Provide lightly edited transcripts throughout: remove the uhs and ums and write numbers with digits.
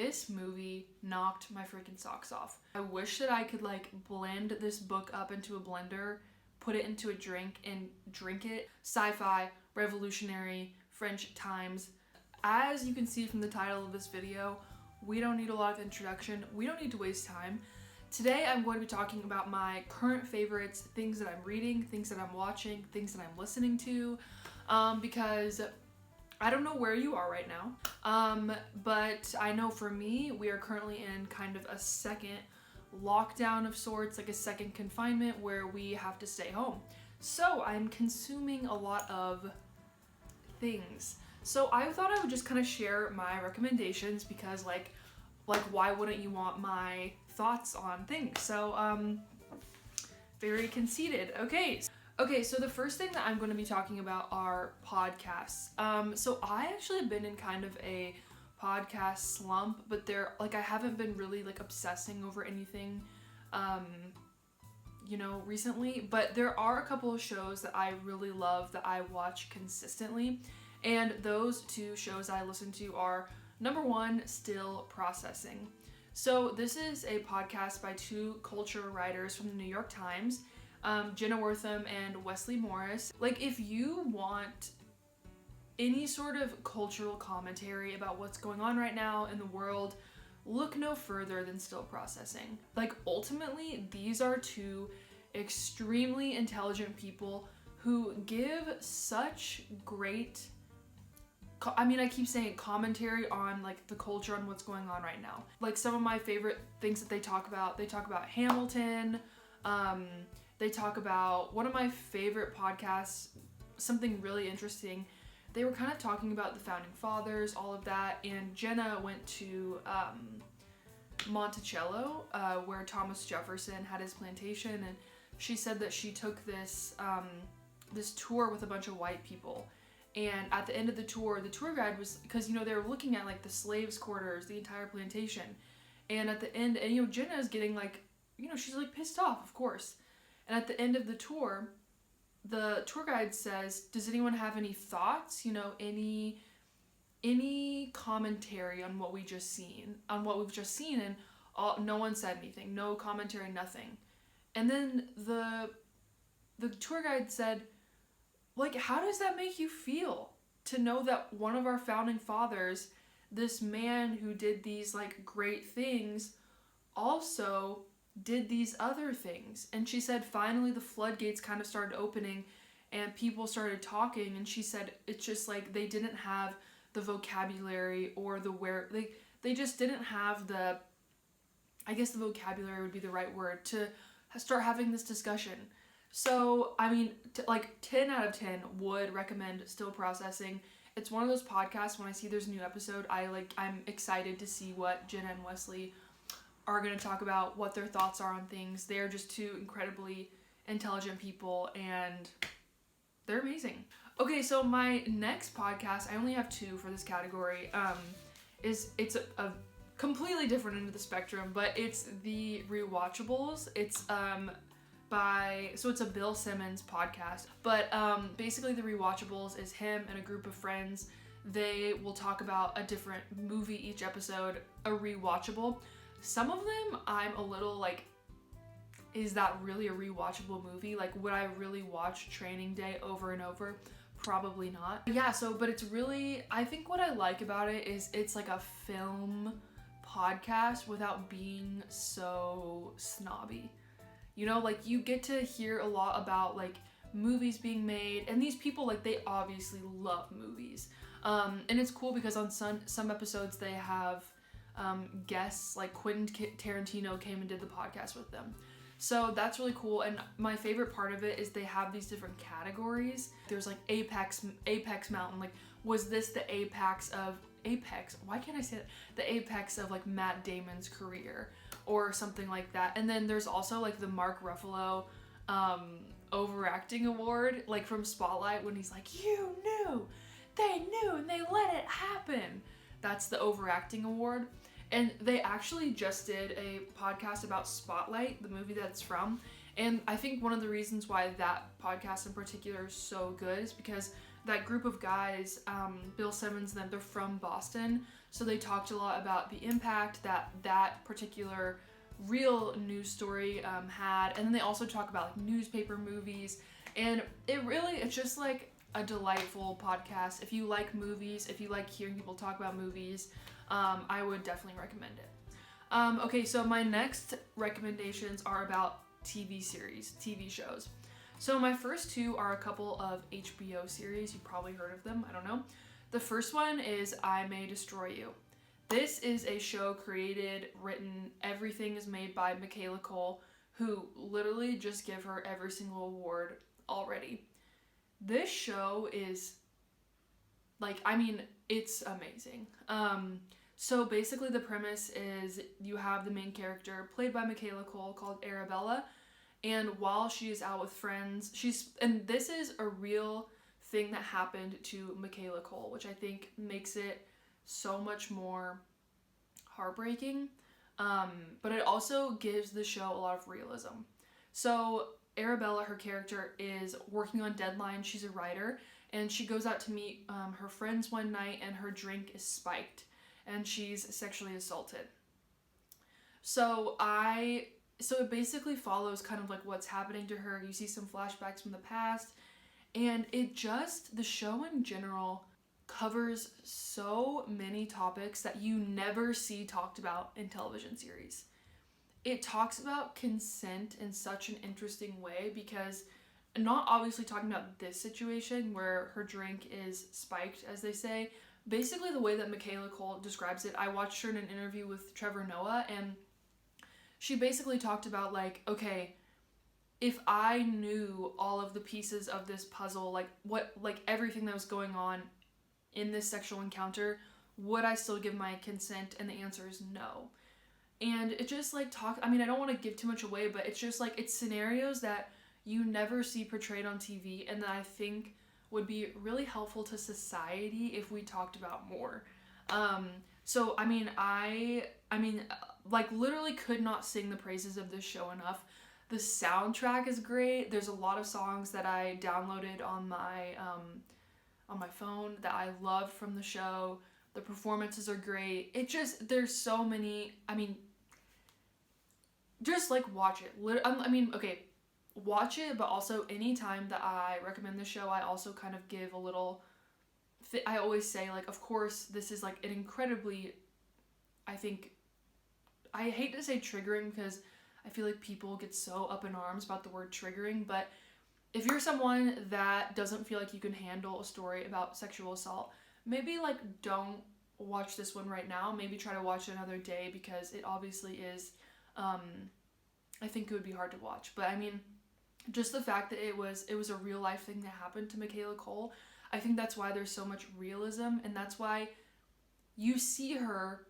This movie knocked my freaking socks off. I wish that I could like blend this book up into a blender, put it into a drink, and drink it. Sci-fi, revolutionary, French times. As you can see from the title of this video, we don't need a lot of introduction. We don't need to waste time. Today I'm going to be talking about my current favorites, things that I'm reading, things that I'm watching, things that I'm listening to, because I don't know where you are right now, but I know for me, we are currently in kind of a second lockdown of sorts, like a second confinement where we have to stay home. So I'm consuming a lot of things. So I thought I would just kind of share my recommendations because like why wouldn't you want my thoughts on things? So very conceited. Okay, so the first thing that I'm going to be talking about are podcasts. So I actually have been in kind of a podcast slump, but I haven't been really like obsessing over anything, recently. But there are a couple of shows that I really love that I watch consistently, and those two shows I listen to are number one, Still Processing. So this is a podcast by two culture writers from the New York Times. Jenna Wortham and Wesley Morris. Like, if you want any sort of cultural commentary about what's going on right now in the world, look no further than Still Processing. Like, ultimately, these are two extremely intelligent people who give such great, I keep saying commentary on like the culture on what's going on right now. Like, some of my favorite things that they talk about Hamilton, they talk about one of my favorite podcasts, something really interesting. They were kind of talking about the founding fathers, all of that, and Jenna went to Monticello, where Thomas Jefferson had his plantation, and she said that she took this tour with a bunch of white people. And at the end of the tour guide was, because they were looking at like the slaves' quarters, the entire plantation, and at the end, and Jenna is getting like, she's like pissed off, of course. And at the end of the tour guide says, does anyone have any thoughts, any commentary on what we've just seen? And no one said anything, no commentary, nothing. And then the tour guide said, like, how does that make you feel to know that one of our founding fathers, this man who did these like great things, also did these other things? And she said finally the floodgates kind of started opening and people started talking, and she said it's just like they didn't have the vocabulary or they just didn't have the vocabulary would be the right word to start having this discussion. So 10 out of 10 would recommend Still Processing. It's one of those podcasts when I see there's a new episode, I'm excited to see what Jenna and Wesley are going to talk about, what their thoughts are on things. They're just two incredibly intelligent people, and they're amazing. Okay, so my next podcast, I only have two for this category, it's a completely different end of the spectrum, but it's the Rewatchables. It's it's a Bill Simmons podcast, but basically the Rewatchables is him and a group of friends. They will talk about a different movie each episode, a rewatchable. Some of them I'm a little like, is that really a rewatchable movie? Like, would I really watch Training Day over and over? Probably not. Yeah, but it's really, I think what I like about it is it's like a film podcast without being so snobby. Like, you get to hear a lot about like movies being made, and these people, like, they obviously love movies. And it's cool because on some episodes they have guests, like Quentin Tarantino came and did the podcast with them. So that's really cool, and my favorite part of it is they have these different categories. There's like Apex Mountain, like, was this the apex? Why can't I say that? The apex of like Matt Damon's career, or something like that. And then there's also like the Mark Ruffalo overacting award, like from Spotlight, when he's like, they knew and they let it happen. That's the overacting award. And they actually just did a podcast about Spotlight, the movie that it's from. And I think one of the reasons why that podcast in particular is so good is because that group of guys, Bill Simmons and them, they're from Boston. So they talked a lot about the impact that particular real news story had, and then they also talk about like newspaper movies, and it's just like a delightful podcast. If you like movies, if you like hearing people talk about movies, I would definitely recommend it. Okay, so my next recommendations are about TV series, TV shows. So my first two are a couple of HBO series. You've probably heard of them, I don't know. The first one is I May Destroy You. This is a show created, written, everything is made by Michaela Coel, who literally just give her every single award already. This show is, it's amazing. So basically the premise is you have the main character, played by Michaela Coel, called Arabella, and while she is out with friends, and this is a real thing that happened to Michaela Coel, which I think makes it so much more heartbreaking, but it also gives the show a lot of realism. So Arabella, her character, is working on deadline. She's a writer, and she goes out to meet her friends one night, and her drink is spiked, and she's sexually assaulted. So it basically follows kind of like what's happening to her. You see some flashbacks from the past, and the show in general covers so many topics that you never see talked about in television series. It talks about consent in such an interesting way, because not obviously talking about this situation where her drink is spiked, as they say. Basically the way that Michaela Coel describes it, I watched her in an interview with Trevor, and she basically talked about like, okay, if I knew all of the pieces of this puzzle, everything that was going on in this sexual encounter, would I still give my consent? And the answer is no. And it just I don't want to give too much away, but it's just it's scenarios that you never see portrayed on TV, and that I think would be really helpful to society if we talked about more. Literally could not sing the praises of this show enough. The soundtrack is great. There's a lot of songs that I downloaded on my phone that I love from the show. The performances are great. There's so many, just watch it. Watch it, but also anytime that I recommend the show, I also kind of give a little, I always say of course this is an incredibly, I hate to say triggering, because I feel like people get so up in arms about the word triggering, but if you're someone that doesn't feel like you can handle a story about sexual assault, maybe don't watch this one right now. Maybe try to watch it another day, because it obviously is, I think it would be hard to watch. But just the fact that it was a real life thing that happened to Michaela Coel, I think that's why there's so much realism, and that's why you see her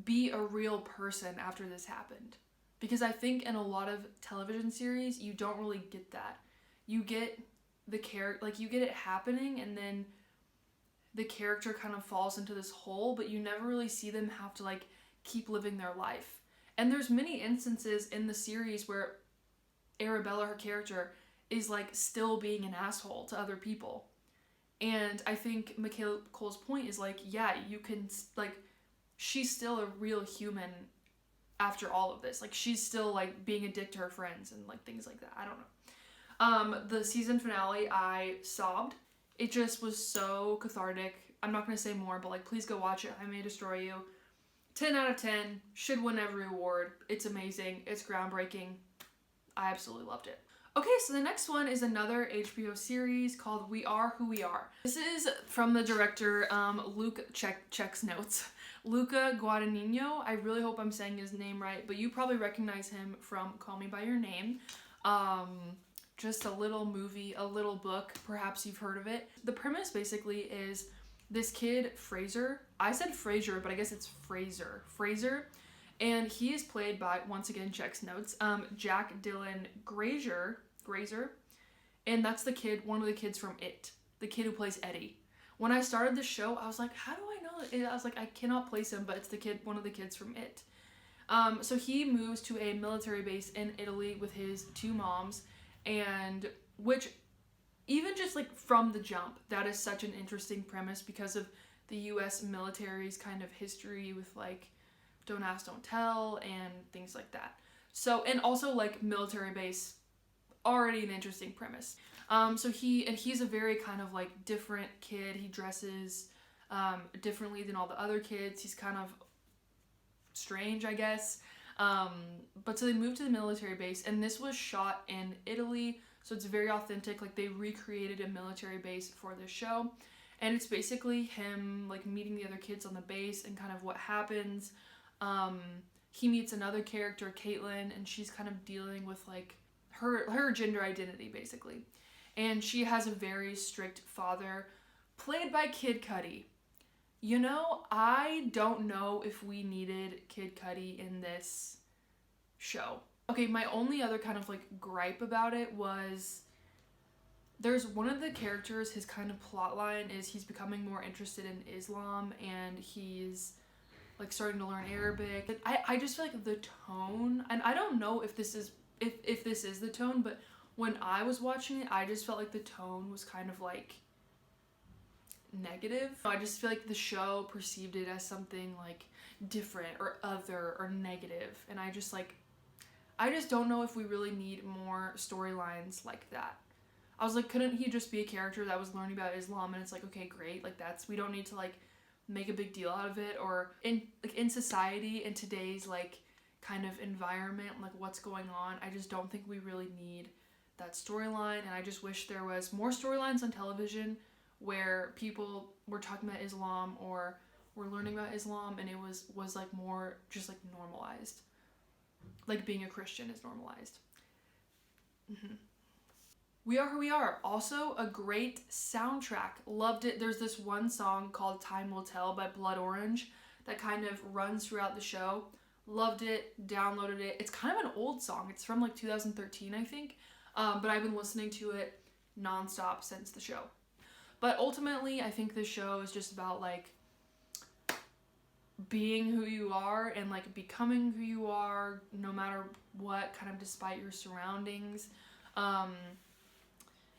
be a real person after this happened. Because I think in a lot of television series, you don't really get that. You get the you get it happening, and then the character kind of falls into this hole, but you never really see them have to keep living their life. And there's many instances in the series where Arabella, her character, is still being an asshole to other people. And I think Michaela Coel's point is yeah, you can she's still a real human after all of this. She's still being a dick to her friends and things like that. I don't know. The season finale, I sobbed. It just was so cathartic. I'm not going to say more, but please go watch it. I May Destroy You. 10 out of 10. Should win every award. It's amazing. It's groundbreaking. I absolutely loved it. Okay, so the next one is another HBO series called We Are Who We Are. This is from the director, checks notes. Luca Guadagnino. I really hope I'm saying his name right, but you probably recognize him from Call Me By Your Name. Just a little movie, a little book, perhaps you've heard of it. The premise basically is this kid, Fraser. I said Fraser, but I guess it's Fraser. And he is played by, once again, checks notes, Jack Dylan Grazer. And that's the kid, one of the kids from It. The kid who plays Eddie. When I started the show, I was like, how do I know it? I was like, I cannot place him, but it's the kid, one of the kids from It. So he moves to a military base in Italy with his two moms, and which, even just from the jump, that is such an interesting premise because of the US military's kind of history with like don't ask, don't tell, and things like that. So, and also like military base, already an interesting premise. So he's a very kind of like different kid. He dresses differently than all the other kids. He's kind of strange, I guess. But so they moved to the military base, and this was shot in Italy, so it's very authentic. Like they recreated a military base for this show, and it's basically him like meeting the other kids on the base and kind of what happens. He meets another character, Caitlin, and she's kind of dealing with like her gender identity basically, and she has a very strict father, played by Kid Cudi. You know, I don't know if we needed Kid Cudi in this show. Okay, my only other kind of like gripe about it was there's one of the characters, his kind of plot line is he's becoming more interested in Islam and he's like starting to learn Arabic. I just feel like the tone, and I don't know if this is if this is the tone, but when I was watching it, I just felt like the tone was kind of like negative. I just feel like the show perceived it as something like different or other or negative, and I just don't know if we really need more storylines like that. I was like, couldn't he just be a character that was learning about Islam, and it's like, okay, great, like we don't need to like make a big deal out of it, or in society, in today's like kind of environment, like what's going on, I just don't think we really need that storyline, and I just wish there was more storylines on television where people were talking about Islam or were learning about Islam, and it was like more just like normalized, like being a Christian is normalized. We Are Who We Are, also a great soundtrack, loved it. There's this one song called Time Will Tell by Blood Orange that kind of runs throughout the show. Loved it, downloaded it. It's kind of an old song, it's from like 2013 I think, but I've been listening to it nonstop since the show. But ultimately, I think this show is just about like being who you are and like becoming who you are no matter what, kind of despite your surroundings.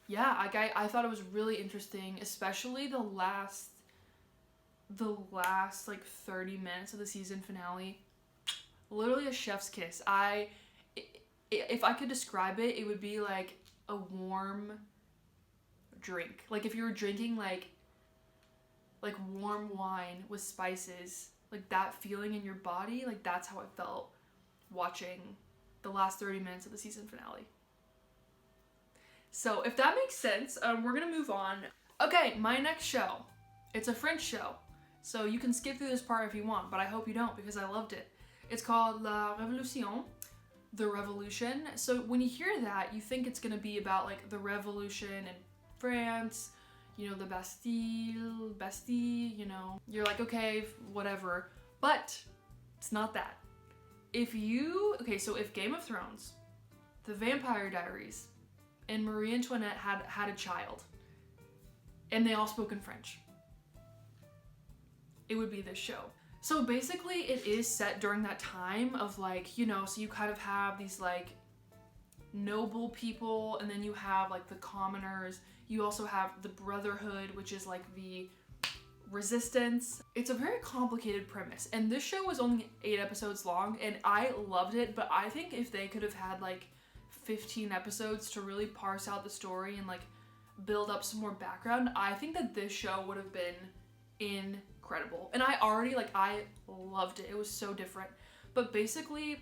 Yeah, I thought it was really interesting, especially the last like 30 minutes of the season finale. Literally a chef's kiss. If I could describe it, it would be like a warm drink. Like if you were drinking like warm wine with spices, like that feeling in your body, like that's how it felt watching the last 30 minutes of the season finale. So if that makes sense, we're gonna move on. Okay, my next show. It's a French show, so you can skip through this part if you want, but I hope you don't because I loved it. It's called La Révolution, the Revolution. So when you hear that, you think it's gonna be about like the revolution in France, you know, the Bastille, you know. You're like, okay, whatever. But it's not that. If Game of Thrones, The Vampire Diaries, and Marie Antoinette had a child, and they all spoke in French, it would be this show. So basically it is set during that time of like, you know, so you kind of have these like noble people, and then you have like the commoners. You also have the Brotherhood, which is like the resistance. It's a very complicated premise, and this show was only 8 episodes long, and I loved it, but I think if they could have had like 15 episodes to really parse out the story and like build up some more background, I think that this show would have been incredible. And I loved it. It was so different. But basically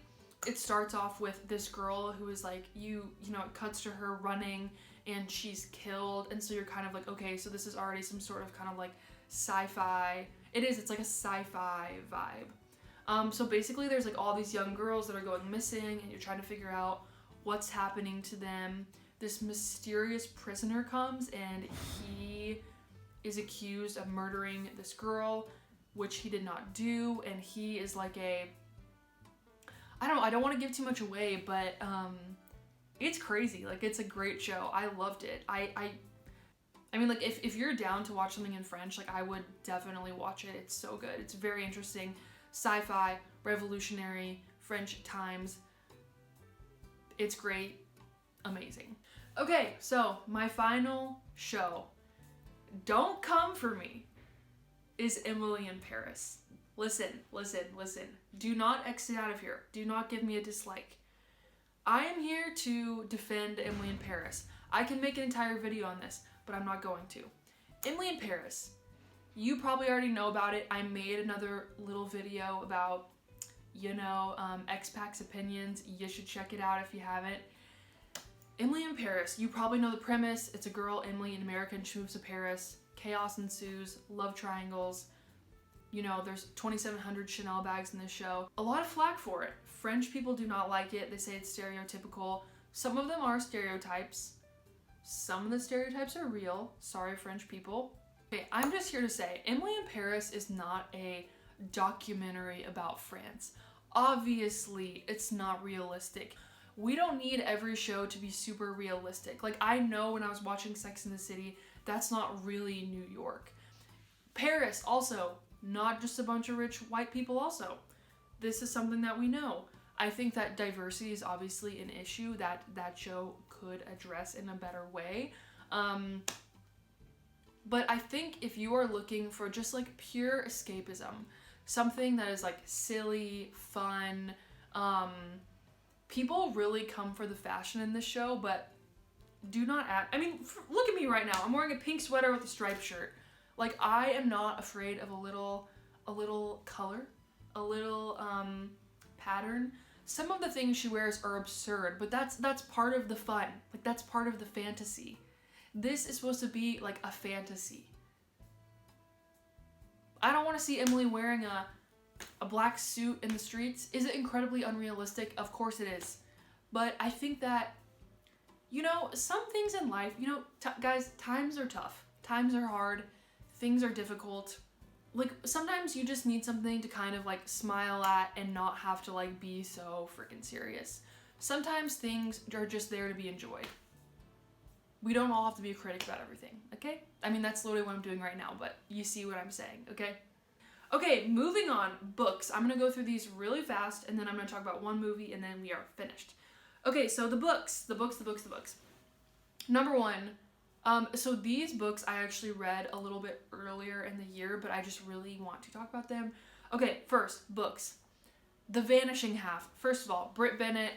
it starts off with this girl who is like, you know, it cuts to her running and she's killed, and so you're kind of like, okay, so this is already some sort of kind of like sci-fi. It's like a sci-fi vibe. So basically there's like all these young girls that are going missing, and you're trying to figure out what's happening to them. This mysterious prisoner comes, and he is accused of murdering this girl, which he did not do, and he is like I don't want to give too much away, but it's crazy. Like, it's a great show. I loved it. I mean, like, if you're down to watch something in French, like, I would definitely watch it. It's so good. It's very interesting. Sci-fi, revolutionary, French times. It's great. Amazing. Okay, so my final show. Don't come for me. is Emily in Paris. Listen. Do not exit out of here. Do not give me a dislike. I am here to defend Emily in Paris. I can make an entire video on this, but I'm not going to. Emily in Paris. You probably already know about it. I made another little video about, X-Pac's opinions. You should check it out if you haven't. Emily in Paris. You probably know the premise. It's a girl, Emily, an American. She moves to Paris. Chaos ensues. Love triangles. There's 2,700 Chanel bags in this show. A lot of flack for it. French people do not like it. They say it's stereotypical. Some of them are stereotypes. Some of the stereotypes are real. Sorry, French people. Okay, I'm just here to say, Emily in Paris is not a documentary about France. Obviously, it's not realistic. We don't need every show to be super realistic. Like, I know when I was watching Sex and the City, that's not really New York. Paris, also, not just a bunch of rich white people also. This is something that we know. I think that diversity is obviously an issue that show could address in a better way. But I think if you are looking for just like pure escapism, something that is like silly, fun, people really come for the fashion in this show, but do not act. I mean, look at me right now. I'm wearing a pink sweater with a striped shirt. Like, I am not afraid of a little color, a little pattern. Some of the things she wears are absurd, but that's part of the fun. Like, that's part of the fantasy. This is supposed to be like a fantasy. I don't want to see Emily wearing a black suit in the streets. Is it incredibly unrealistic? Of course it is. But I think that, some things in life, guys, times are tough. Times are hard. Things are difficult. Like, sometimes you just need something to kind of like smile at and not have to like be so freaking serious. Sometimes things are just there to be enjoyed. We don't all have to be a critic about everything, okay? I mean, that's literally what I'm doing right now, but you see what I'm saying, okay? Okay, moving on, books. I'm gonna go through these really fast, and then I'm gonna talk about one movie, and then we are finished. Okay, so the books. Number one, so these books I actually read a little bit earlier in the year, but I just really want to talk about them. Okay, first, books. The Vanishing Half. First of all, Britt Bennett.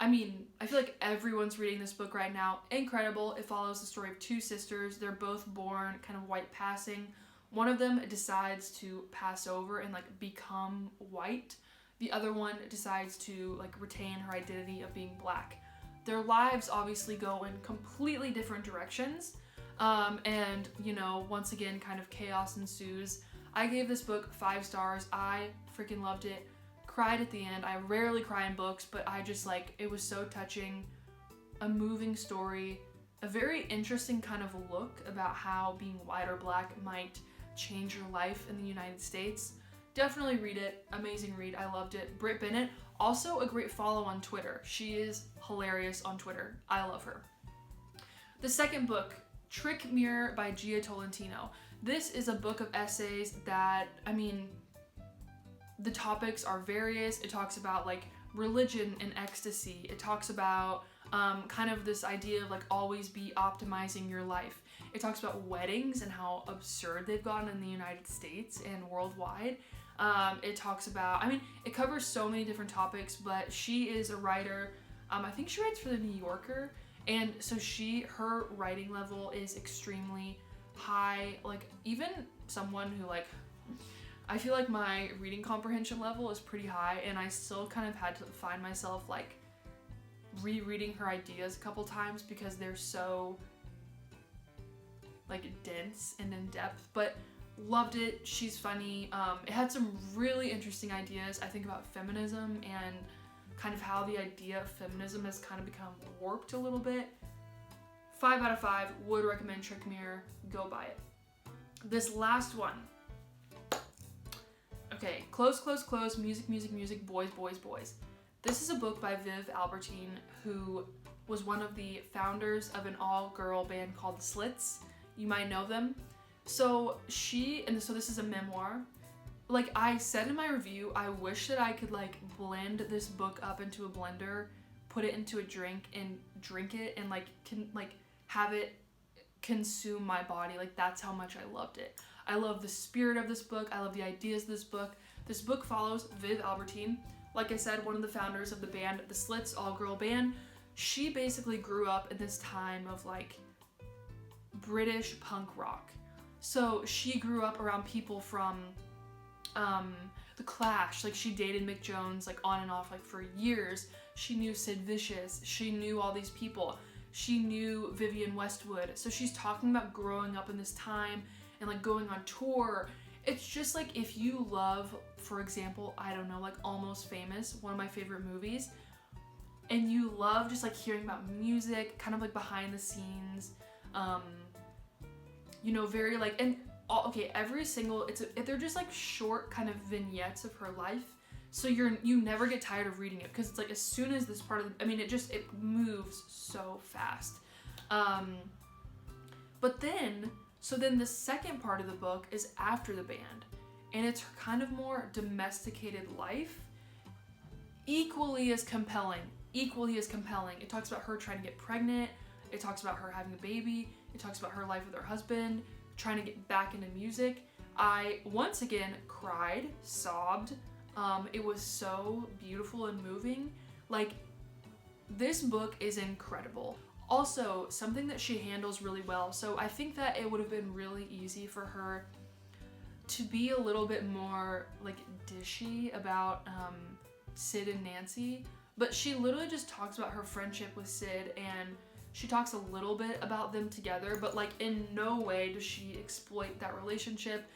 I mean, I feel like everyone's reading this book right now. Incredible. It follows the story of two sisters. They're both born kind of white passing. One of them decides to pass over and like become white. The other one decides to like retain her identity of being black. Their lives obviously go in completely different directions. And, once again, kind of chaos ensues. I gave this book 5 stars. I freaking loved it. Cried at the end. I rarely cry in books, but I just it was so touching. A moving story. A very interesting kind of look about how being white or black might change your life in the United States. Definitely read it. Amazing read. I loved it. Britt Bennett, also a great follow on Twitter. She is hilarious on Twitter. I love her. The second book, Trick Mirror by Gia Tolentino. This is a book of essays that, the topics are various. It talks about like religion and ecstasy. It talks about kind of this idea of like always be optimizing your life. It talks about weddings and how absurd they've gotten in the United States and worldwide. It talks about, it covers so many different topics, but she is a writer. I think she writes for the New Yorker. And so her writing level is extremely high. Like, even someone who I feel like my reading comprehension level is pretty high, and I still kind of had to find myself rereading her ideas a couple times because they're so dense and in depth, but loved it. She's funny. It had some really interesting ideas, I think, about feminism and kind of how the idea of feminism has kind of become warped a little bit. 5 out of 5, would recommend Trick Mirror. Go buy it. This last one. Okay, Close, Music, Boys. This is a book by Viv Albertine, who was one of the founders of an all-girl band called The Slits. You might know them. So this is a memoir. Like I said in my review, I wish that I could blend this book up into a blender, put it into a drink and drink it and have it consume my body. That's how much I loved it. I love the spirit of this book. I love the ideas of this book. This book follows Viv Albertine. Like I said, one of the founders of the band, the Slits, all-girl band. She basically grew up in this time of like British punk rock. So she grew up around people from The Clash. Like she dated Mick Jones like on and off like for years. She knew Sid Vicious. She knew all these people. She knew Vivienne Westwood. So she's talking about growing up in this time and like going on tour. It's just like if you love, for example, I don't know, like Almost Famous, one of my favorite movies, and you love just like hearing about music, kind of like behind the scenes, you know, very like, and okay, every single, they're just like short kind of vignettes of her life, so you never get tired of reading it, because it's like as soon as this part of the, I mean, it moves so fast. But then, so then the second part of the book is after the band, and it's her kind of more domesticated life, equally as compelling. It talks about her trying to get pregnant, it talks about her having a baby, it talks about her life with her husband, trying to get back into music. I, once again, cried, sobbed. It was so beautiful and moving. Like, this book is incredible. Also, something that she handles really well, so I think that it would have been really easy for her to be a little bit more, like, dishy about Sid and Nancy, but she literally just talks about her friendship with Sid, and she talks a little bit about them together, but, like, in no way does she exploit that relationship.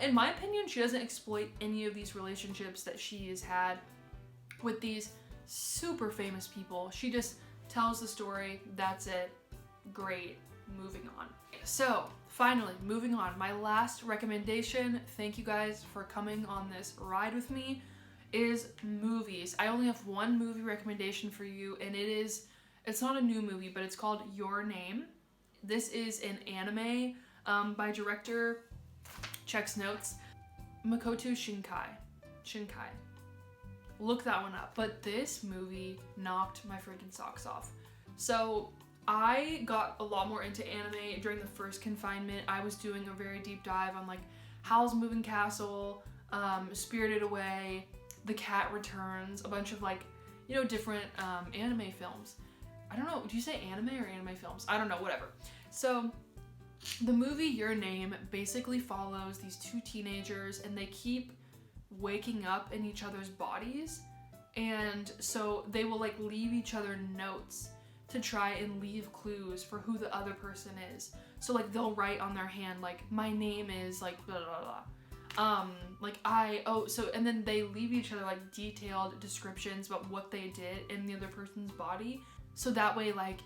In my opinion, she doesn't exploit any of these relationships that she has had with these super famous people. She just tells the story, that's it, great, moving on. So, finally, moving on, my last recommendation, thank you guys for coming on this ride with me, is movies. I only have one movie recommendation for you, and it's not a new movie, but it's called Your Name. This is an anime by director, checks notes, Makoto Shinkai. Look that one up. But this movie knocked my freaking socks off. So I got a lot more into anime during the first confinement. I was doing a very deep dive on like Howl's Moving Castle, Spirited Away, The Cat Returns, a bunch of like, you know, different anime films. I don't know, do you say anime or anime films? I don't know, whatever. So the movie Your Name basically follows these two teenagers, and they keep waking up in each other's bodies, and so they will like leave each other notes to try and leave clues for who the other person is. So like they'll write on their hand like, my name is like blah blah blah, and then they leave each other like detailed descriptions about what they did in the other person's body, so that way like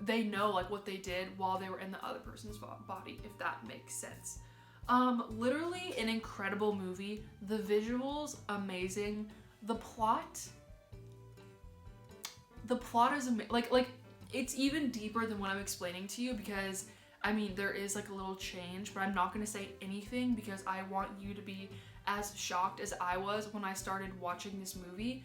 they know like what they did while they were in the other person's body, if that makes sense. Literally an incredible movie. The visuals, amazing. The plot is like it's even deeper than what I'm explaining to you, because I mean there is like a little change, but I'm not going to say anything because I want you to be as shocked as I was when I started watching this movie.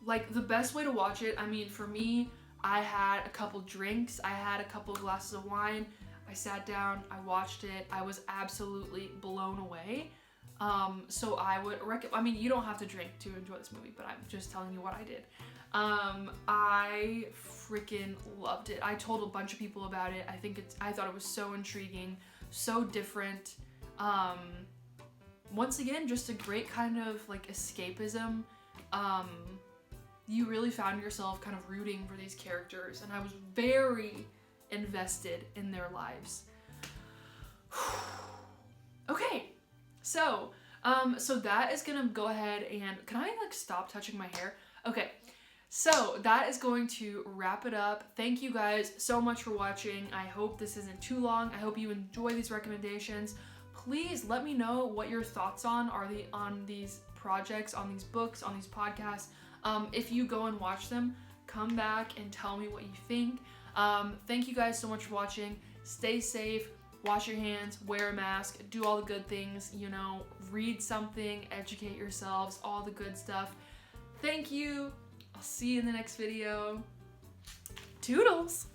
Like the best way to watch it, I mean for me, I had a couple drinks, I had a couple glasses of wine, I sat down, I watched it, I was absolutely blown away. So I would I mean, you don't have to drink to enjoy this movie, but I'm just telling you what I did. I freaking loved it. I told a bunch of people about it. I thought it was so intriguing, so different. Once again, just a great kind of like escapism. You really found yourself kind of rooting for these characters, and I was very invested in their lives. Okay, so that is gonna go ahead and, can I like stop touching my hair? Okay, so that is going to wrap it up. Thank you guys so much for watching. I hope this isn't too long. I hope you enjoy these recommendations. Please let me know what your thoughts on these projects, on these books, on these podcasts. If you go and watch them, come back and tell me what you think. Thank you guys so much for watching. Stay safe, wash your hands, wear a mask, do all the good things, you know, read something, educate yourselves, all the good stuff. Thank you. I'll see you in the next video. Toodles!